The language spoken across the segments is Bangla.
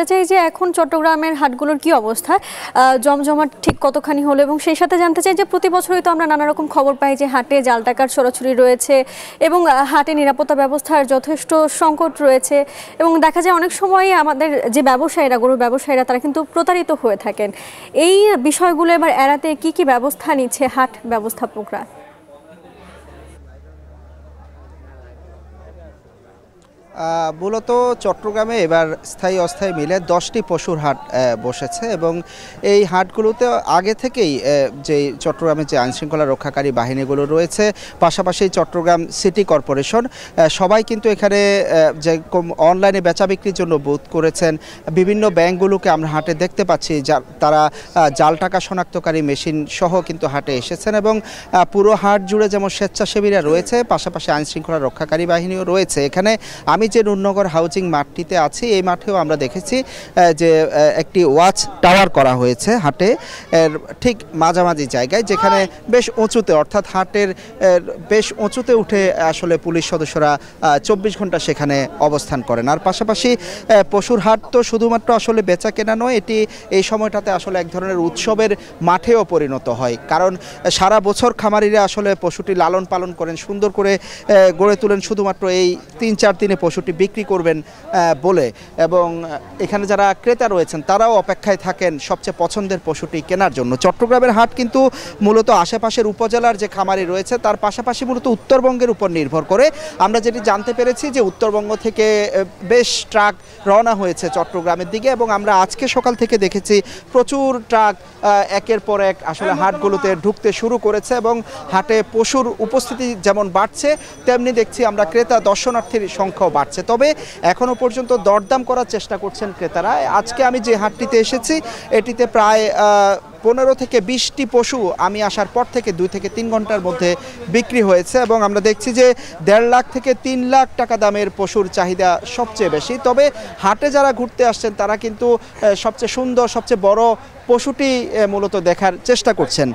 জানতে চাই যে এখন চট্টগ্রামের হাটগুলোর কি অবস্থা, জমজমাট ঠিক কতখানি হলো, এবং সেই সাথে জানতে চাই যে প্রতি বছরই তো আমরা নানা রকম খবর পাই যে হাটে জাল টাকার ছড়াছড়ি রয়েছে এবং হাটে নিরাপত্তা ব্যবস্থার যথেষ্ট সংকট রয়েছে, এবং দেখা যায় অনেক সময় আমাদের যে ব্যবসায়ীরা, গরুর ব্যবসায়ীরা, তারা কিন্তু প্রতারিত হয়ে থাকেন। এই বিষয়গুলো এবার এড়াতে কি কি ব্যবস্থা নিচ্ছে হাট ব্যবস্থাপকরা? মূলত চট্টগ্রামে এবার স্থায়ী অস্থায়ী মিলে 10টি পশুর হাট বসেছে এবং এই হাটগুলোতে আগে থেকেই যে চট্টগ্রামের যে আইনশৃঙ্খলা রক্ষাকারী বাহিনীগুলো রয়েছে, পাশাপাশি চট্টগ্রাম সিটি কর্পোরেশন, সবাই কিন্তু এখানে যে অনলাইনে বেচা বিক্রির জন্য বুথ করেছেন। বিভিন্ন ব্যাংকগুলোকে আমরা হাটে দেখতে পাচ্ছি, তারা জাল টাকা শনাক্তকারী মেশিন সহ কিন্তু হাটে এসেছেন এবং পুরো হাট জুড়ে যেমন স্বেচ্ছাসেবীরা রয়েছে, পাশাপাশি আইনশৃঙ্খলা রক্ষাকারী বাহিনীও রয়েছে। এখানে আমি যে নুরনগর হাউজিং মাঠটিতে আছি, এই মাঠেও আমরা দেখেছি যে একটি ওয়াচ টাওয়ার করা হয়েছে হাটে ঠিক মাঝামাঝি জায়গায়, যেখানে বেশ উঁচুতে, অর্থাৎ হাটের বেশ উঁচুতে উঠে আসলে পুলিশ সদস্যরা 24 ঘন্টা সেখানে অবস্থান করেন। আর পাশাপাশি পশুর হাট তো শুধুমাত্র আসলে বেচা কেনা নয়, এটি এই সময়টাতে আসলে এক ধরনের উৎসবের মাঠেও পরিণত হয়, কারণ সারা বছর খামারিরা আসলে পশুটি লালন পালন করেন, সুন্দর করে গড়ে তোলেন শুধুমাত্র এই 3-4 দিনে পশুটি বিক্রি করবেন বলে, এবং এখানে যারা ক্রেতা রয়েছেন তারাও অপেক্ষায় থাকেন সবচেয়ে পছন্দের পশুটি কেনার জন্য। চট্টগ্রামের হাট কিন্তু মূলত আশেপাশের উপজেলার যে খামারি রয়েছে তার পাশাপাশি মূলত উত্তরবঙ্গের উপর নির্ভর করে। আমরা যেটি জানতে পেরেছি যে উত্তরবঙ্গ থেকে বেশ ট্রাক রওনা হয়েছে চট্টগ্রামের দিকে, এবং আমরা আজকে সকাল থেকে দেখেছি প্রচুর ট্রাক একের পর এক আসলে হাটগুলোতে ঢুকতে শুরু করেছে এবং হাটে পশুর উপস্থিতি যেমন বাড়ছে, তেমনি দেখছি আমরা ক্রেতা দর্শনার্থীর সংখ্যাও বাড়ছে। তবে এখনো পর্যন্ত দরদাম করার চেষ্টা করছেন ক্রেতারা। আজকে আমি যে হাটটিতে এসেছি, এটিতে প্রায় 15 থেকে 20টি পশু আমি আসার পর থেকে 2 থেকে 3 ঘন্টার মধ্যে বিক্রি হয়েছে, এবং আমরা দেখছি যে 1.5 লাখ থেকে 3 লাখ টাকা দামের পশুর চাহিদা সবচেয়ে বেশি। তবে হাটে যারা ঘুরতে আসছেন তারা কিন্তু সবচেয়ে সুন্দর, সবচেয়ে বড় পশুটি মূলত দেখার চেষ্টা করছেন।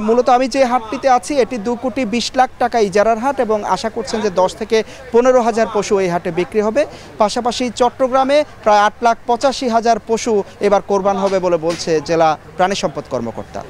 মূলত আমি যে হাটটিতে আছি, এটি 2 কোটি 20 লাখ টাকা ইজারার হাট, এবং আশা করছেন যে 10 থেকে 15 হাজার পশু এই হাটে বিক্রি হবে। পাশাপাশি চট্টগ্রামে প্রায় 8,85,000 পশু এবার কোরবান হবে বলে বলছে জেলা প্রাণী সম্পদ কর্মকর্তা।